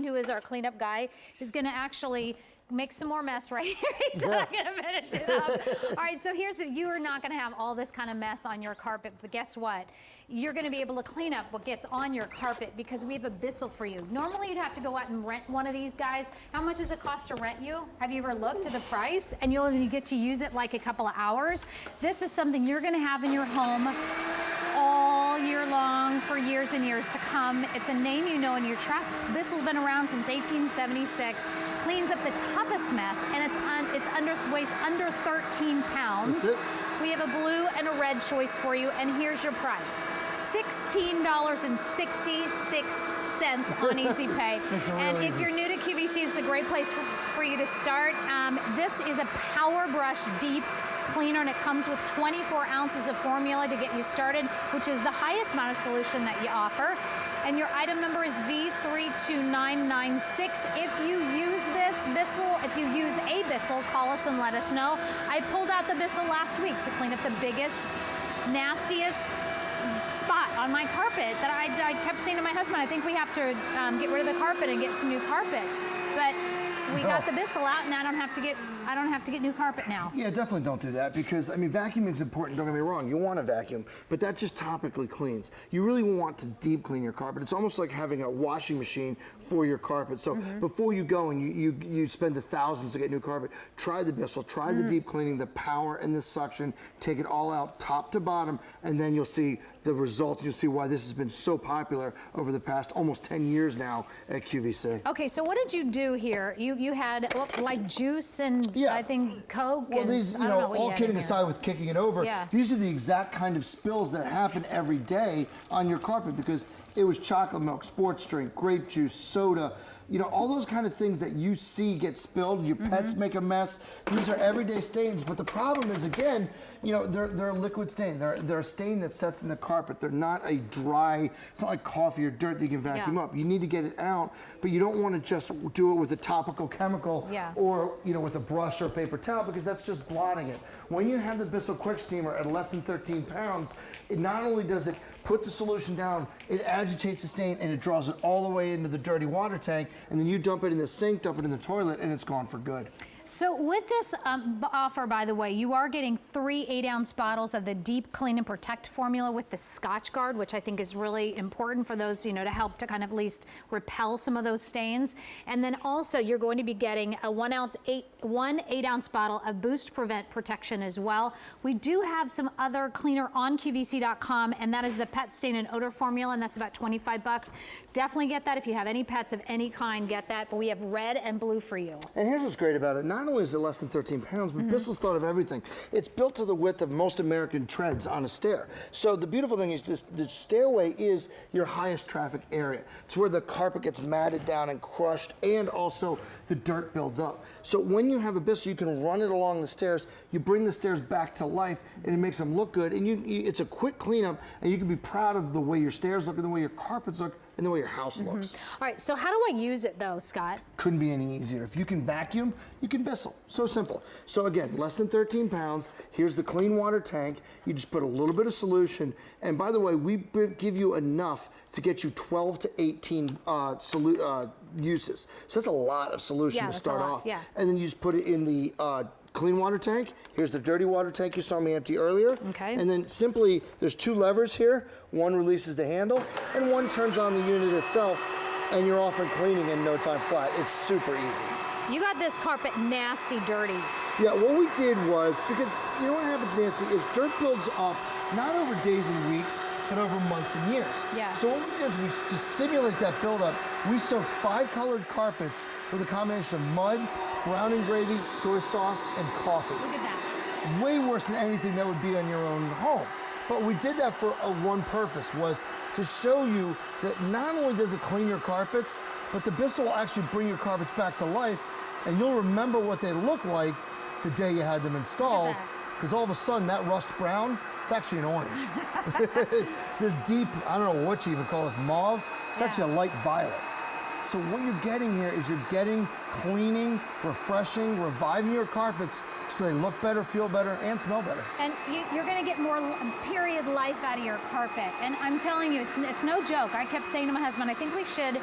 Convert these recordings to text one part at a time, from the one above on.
who is our cleanup guy, is gonna actually make some more mess right here. He's not gonna finish it up. All right, so you are not gonna have all this kind of mess on your carpet, but guess what? You're gonna be able to clean up what gets on your carpet because we have a Bissell for you. Normally you'd have to go out and rent one of these guys. How much does it cost to rent you? Have you ever looked at the price? And you'll only get to use it like a couple of hours. This is something you're gonna have in your home all year long for years and years to come. It's a name you know and you trust. Bissell's been around since 1876. Cleans up the toughest mess, and weighs under 13 pounds. We have a blue and a red choice for you, and here's your price. $16.66 on Easy Pay. And if you're new to QVC, it's a great place for you to start. This is a Powerbrush Deep Cleaner, and it comes with 24 ounces of formula to get you started, which is the highest amount of solution that you offer. And your item number is V32996. If you use this Bissell, if you use a Bissell, call us and let us know. I pulled out the Bissell last week to clean up the biggest, nastiest spot on my carpet that I kept saying to my husband, I think we have to get rid of the carpet and get some new carpet. But we got the Bissell out, and I don't have to get new carpet now. Yeah, definitely don't do that because, I mean, vacuuming is important, don't get me wrong. You want to vacuum, but that just topically cleans. You really want to deep clean your carpet. It's almost like having a washing machine for your carpet. So before you go and you spend the thousands to get new carpet, try the Bissell, try the deep cleaning, the power and the suction, take it all out top to bottom, and then you'll see the results. You'll see why this has been so popular over the past almost 10 years now at QVC. Okay, so what did you do here? You had like juice and I think Coke. Well, these, you know, all kidding aside with kicking it over, these are the exact kind of spills that happen every day on your carpet because it was chocolate milk, sports drink, grape juice, soda, you know, all those kind of things that you see get spilled. Your pets make a mess. These are everyday stains, but the problem is, again, you know, they're a liquid stain. They're a stain that sets in the carpet. They're not a dry, it's not like coffee or dirt that you can vacuum up. You need to get it out, but you don't want to just do it with a topical chemical or, you know, with a brush or paper towel because that's just blotting it. When you have the Bissell Quicksteamer at less than 13 pounds, it not only does it put the solution down, it agitates the stain and it draws it all the way into the dirty water tank, and then you dump it in the sink, dump it in the toilet, and it's gone for good. So with this offer, by the way, you are getting 3 8-ounce bottles of the Deep Clean and Protect formula with the Scotch Guard, which I think is really important for those, you know, to help to kind of at least repel some of those stains. And then also you're going to be getting a 1 8-ounce bottle of Boost Prevent Protection as well. We do have some other cleaner on QVC.com, and that is the Pet Stain and Odor formula, and that's about 25 bucks. Definitely get that if you have any pets of any kind, get that. But we have red and blue for you. And here's what's great about it. Not only is it less than 13 pounds, but Bissell's thought of everything. It's built to the width of most American treads on a stair. So the beautiful thing is the stairway is your highest traffic area. It's where the carpet gets matted down and crushed, and also the dirt builds up. So when you have a Bissell, you can run it along the stairs, you bring the stairs back to life, and it makes them look good, and it's a quick cleanup, and you can be proud of the way your stairs look and the way your carpets look and the way your house looks. All right, so how do I use it though, Scott? Couldn't be any easier. If you can vacuum, you can Bissell. So simple. So again, less than 13 pounds. Here's the clean water tank. You just put a little bit of solution. And by the way, we give you enough to get you 12 to 18 uses. So that's a lot of solution to start off. And then you just put it in the clean water tank. Here's the dirty water tank you saw me empty earlier. And then simply, there's 2 levers here. One releases the handle, and one turns on the unit itself, and you're off and cleaning in no time flat. It's super easy. You got this carpet nasty dirty. Yeah, what we did was, because you know what happens, Nancy, is dirt builds up not over days and weeks, but over months and years. So what we did is to simulate that buildup, we soaked 5 colored carpets with a combination of mud, brown and gravy, soy sauce, and coffee. Look at that. Way worse than anything that would be on your own home. But we did that for one purpose, was to show you that not only does it clean your carpets, but the Bissell will actually bring your carpets back to life, and you'll remember what they look like the day you had them installed, because all of a sudden that rust brown, it's actually an orange. This deep, I don't know what you even call this, mauve, it's actually a light violet. So what you're getting here is you're getting cleaning, refreshing, reviving your carpets so they look better, feel better, and smell better. And you're going to get more period life out of your carpet. And I'm telling you, it's no joke. I kept saying to my husband, I think we should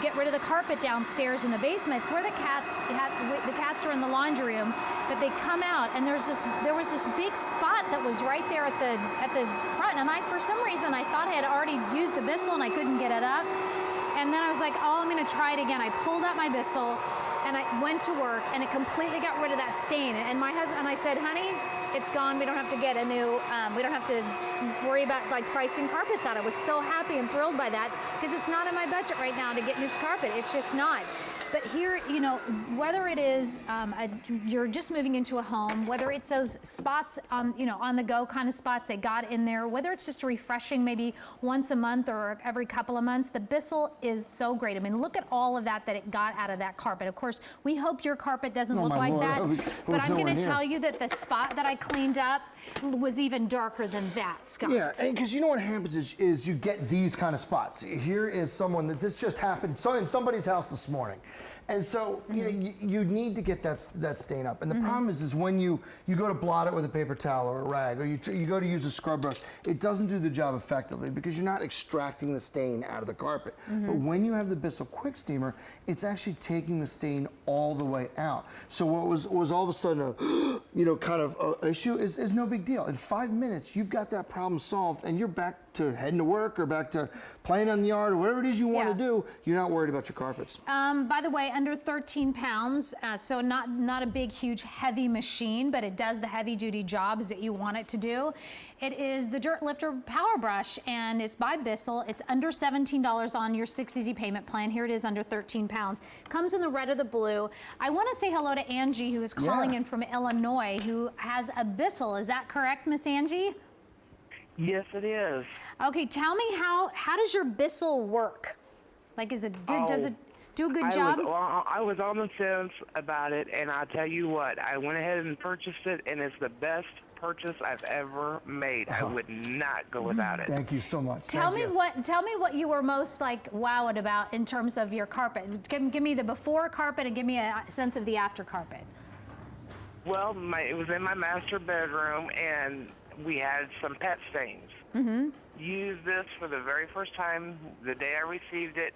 get rid of the carpet downstairs in the basement. It's where the cats are in the laundry room, but they come out, and there was this big spot that was right there at the front, and for some reason I thought I had already used the Bissell and I couldn't get it up. And then I was like, oh, I'm gonna try it again. I pulled out my Bissell and I went to work, and it completely got rid of that stain. And my husband, and I said, honey, it's gone. We don't have to get a new, we don't have to worry about like pricing carpets out. I was so happy and thrilled by that, because it's not in my budget right now to get new carpet. It's just not. But here, you know, whether it is you're just moving into a home, whether it's those spots, you know, on the go kind of spots they got in there, whether it's just refreshing maybe once a month or every couple of months, the Bissell is so great. I mean, look at all of that it got out of that carpet. Of course, we hope your carpet doesn't look like that, but I'm going to tell you that the spot that I cleaned up was even darker than that, Scott. Yeah, because you know what happens is you get these kind of spots. Here is someone that this just happened in somebody's house this morning. And so you know, you need to get that stain up. And the problem is when you go to blot it with a paper towel or a rag, or you go to use a scrub brush, it doesn't do the job effectively because you're not extracting the stain out of the carpet. But when you have the Bissell Quicksteamer, it's actually taking the stain all the way out. So what was all of a sudden a you know, kind of a issue is no big deal. In 5 minutes, you've got that problem solved, and you're back to heading to work or back to playing on the yard or whatever it is you want to do. You're not worried about your carpets. By the way, under 13 pounds, so not a big, huge, heavy machine, but it does the heavy-duty jobs that you want it to do. It is the Dirt Lifter Powerbrush, and it's by Bissell. It's under $17 on your 6 Easy payment plan. Here it is, under 13 pounds. Comes in the red or the blue. I want to say hello to Angie, who is calling in from Illinois, who has a Bissell. Is that correct, Miss Angie? Yes, it is. Okay, tell me how does your Bissell work? Like, does it do a good job? I was on the fence about it, and I'll tell you what, I went ahead and purchased it, and it's the best purchase I've ever made. I would not go without it. Thank you so much. Tell me what you were most like wowed about in terms of your carpet. Give me the before carpet and give me a sense of the after carpet. Well, it was in my master bedroom, and we had some pet stains. Used this for the very first time the day I received it.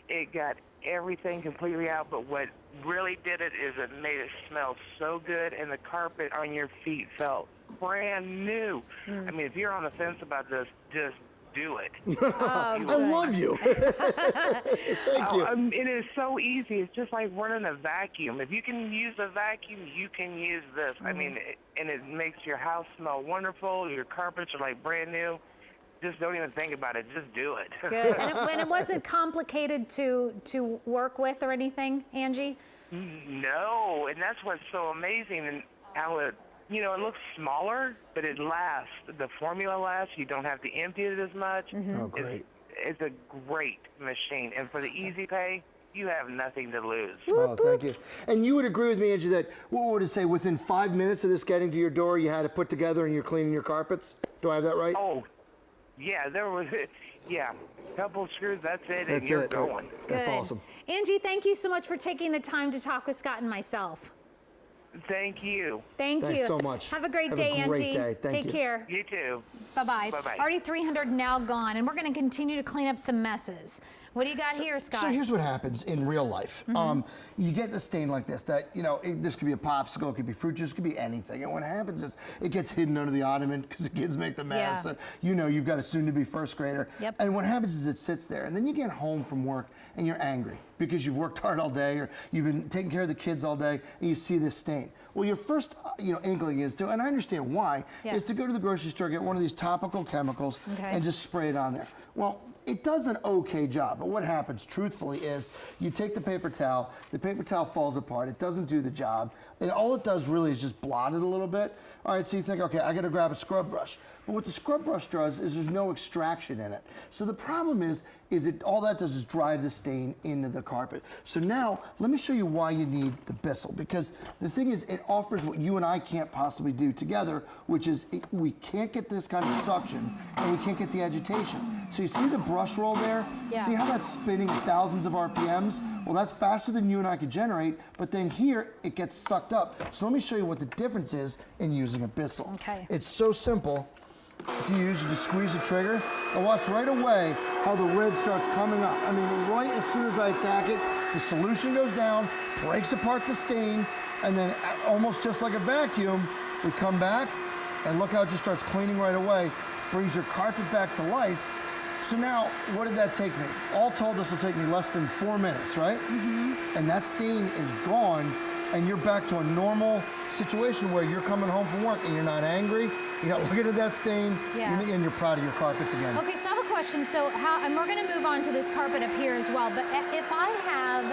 It got everything completely out, but what really did it is it made it smell so good, and the carpet on your feet felt brand new. I mean, if you're on the fence about this, just do it. I love you. Thank you. It is so easy. It's just like running a vacuum. If you can use a vacuum, you can use this. I mean, and it makes your house smell wonderful. Your carpets are like brand new. Just don't even think about it. Just do it. Good. And it wasn't complicated to work with or anything, Angie? No, and that's what's so amazing, and how it, you know, it looks smaller, but it lasts. The formula lasts. You don't have to empty it as much. Oh, great. It's a great machine, and for the Easy Pay, you have nothing to lose. Oh, thank you. And you would agree with me, Angie, that what would it say, within 5 minutes of this getting to your door, you had it put together and you're cleaning your carpets? Do I have that right? Oh, yeah, there was it. Yeah, a couple of screws, that's it, That's and you're it. going. That's Good. awesome. Angie, thank you so much for taking the time to talk with Scott and myself. Thank you. Thank Thanks you. so much. Have a great day, Have a great Angie. day. Thank Take you. care. You too. Bye-bye. Bye-bye. Already 300 now gone, and we're going to continue to clean up some messes. What do you got here, Scott? So here's what happens in real life. You get a stain like this that, you know, this could be a popsicle, it could be fruit juice, it could be anything. And what happens is it gets hidden under the ottoman because the kids make the mess. Yeah. And you know you've got a soon-to-be first grader. Yep. And what happens is it sits there. And then you get home from work and you're angry because you've worked hard all day or you've been taking care of the kids all day and you see this stain. Well, your first inkling is to, and I understand why, is to go to the grocery store, get one of these topical chemicals and just spray it on there. Well, it does an okay job, but what happens, truthfully, is you take the paper towel falls apart, it doesn't do the job, and all it does really is just blot it a little bit. All right, so you think, okay, I gotta grab a scrub brush. But what the scrub brush does is there's no extraction in it. So the problem is it all that does is drive the stain into the carpet. So now, let me show you why you need the Bissell, because the thing is, it offers what you and I can't possibly do together, which is we can't get this kind of suction, and we can't get the agitation. So you see the brush roll there? Yeah. See how that's spinning at thousands of RPMs? Well, that's faster than you and I could generate, but then here, it gets sucked up. So let me show you what the difference is in using a Bissell. Okay. It's so simple. to use. You just squeeze the trigger, and watch right away how the red starts coming up. I mean, right as soon as I attack it, the solution goes down, breaks apart the stain, and then almost just like a vacuum, we come back, and look how it just starts cleaning right away, brings your carpet back to life. So now, what did that take me? All told, this will take me less than 4 minutes, right? And that stain is gone, and you're back to a normal situation where you're coming home from work and you're not angry, you're not looking at that stain, and you're proud of your carpets again. Okay, so I have a question. So and we're gonna move on to this carpet up here as well, but if I have,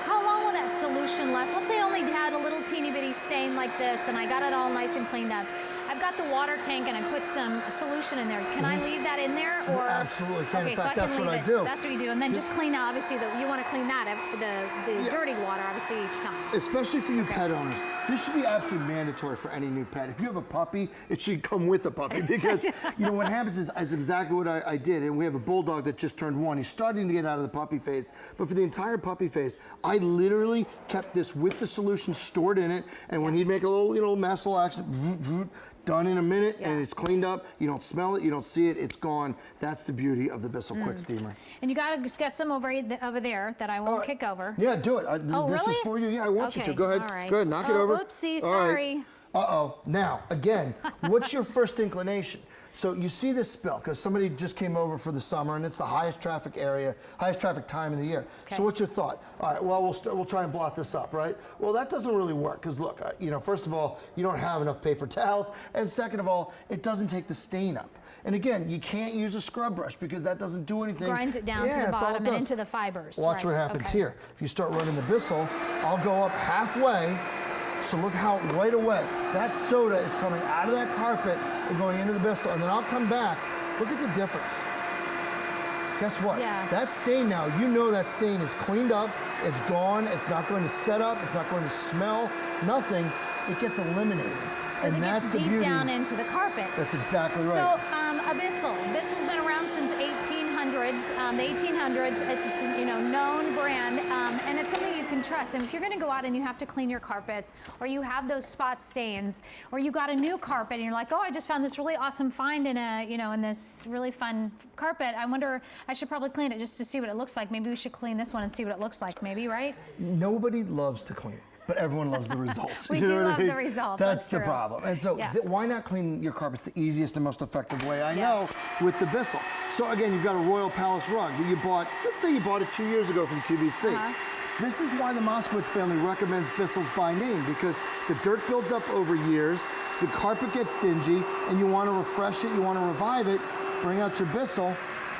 how long will that solution last? Let's say I only had a little teeny bitty stain like this and I got it all nice and cleaned up. I've got the water tank and I put some solution in there. Can I leave that in there? Or? You absolutely can. Okay, in fact, so that's what I do. That's what you do. And then just clean out, obviously, you want to clean that, the dirty water, obviously, each time. Especially for you pet owners. This should be absolutely mandatory for any new pet. If you have a puppy, it should come with a puppy because, you know, what happens is exactly what I did. And we have a bulldog that just turned 1. He's starting to get out of the puppy phase. But for the entire puppy phase, I literally kept this with the solution stored in it. And when he'd make a little, you know, mess, little accident, done in a minute, and it's cleaned up. You don't smell it, you don't see it, it's gone. That's the beauty of the Bissell Quicksteamer. And you got to get some over there that I won't kick over. Yeah, do it. This really? is for you. Yeah, I want you to. Go ahead. All right. Go ahead, knock it over. Whoopsie, All right. sorry. Uh-oh. Now, again, what's your first inclination? So you see this spill because somebody just came over for the summer and it's the highest traffic area, highest traffic time of the year. Okay. So what's your thought? All right, well, we'll try and blot this up, right? Well, that doesn't really work because look, you know, first of all, you don't have enough paper towels, and second of all, it doesn't take the stain up. And again, you can't use a scrub brush because that doesn't do anything. Grinds it down to the bottom and into the fibers. Watch what happens here. If you start running the Bissell, I'll go up halfway. So look how right away that soda is coming out of that carpet and going into the Bissell, and then I'll come back. Look at the difference. Guess what? Yeah. That stain now, you know that stain is cleaned up, it's gone, it's not going to set up, it's not going to smell, nothing. It gets eliminated. Because And it that's gets the deep beauty. down into the carpet. That's exactly right. So a Bissell. Bissell's been around since 1800s. The 1800s. It's a known brand, and it's something you can trust. And if you're going to go out and you have to clean your carpets, or you have those spot stains, or you got a new carpet and you're like, oh, I just found this really awesome find in in this really fun carpet. I wonder, I should probably clean it just to see what it looks like. Maybe we should clean this one and see what it looks like. Maybe, right? Nobody loves to clean, but everyone loves the results. We You know do what I love mean? the results. That's the true. problem. And so why not clean your carpets the easiest and most effective way I know with the Bissell? So again, you've got a Royal Palace rug that you bought, let's say you bought it 2 years ago from QVC. This is why the Moskowitz family recommends Bissells by name, because the dirt builds up over years, the carpet gets dingy, and you want to refresh it, you want to revive it, bring out your Bissell,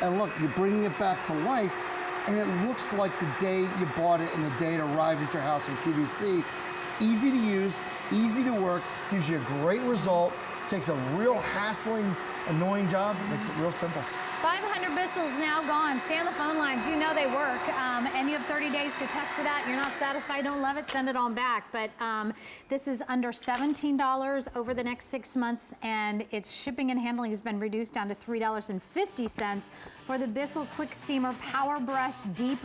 and look, you're bringing it back to life, and it looks like the day you bought it and the day it arrived at your house from QVC. Easy to use, easy to work, gives you a great result, takes a real hassling, annoying job, makes it real simple. 500 Bissells now gone. Stay on the phone lines. You know they work. And you have 30 days to test it out. You're not satisfied, don't love it, send it on back. But this is under $17 over the next 6 months, and its shipping and handling has been reduced down to $3.50 for the Bissell Quicksteamer Powerbrush Deep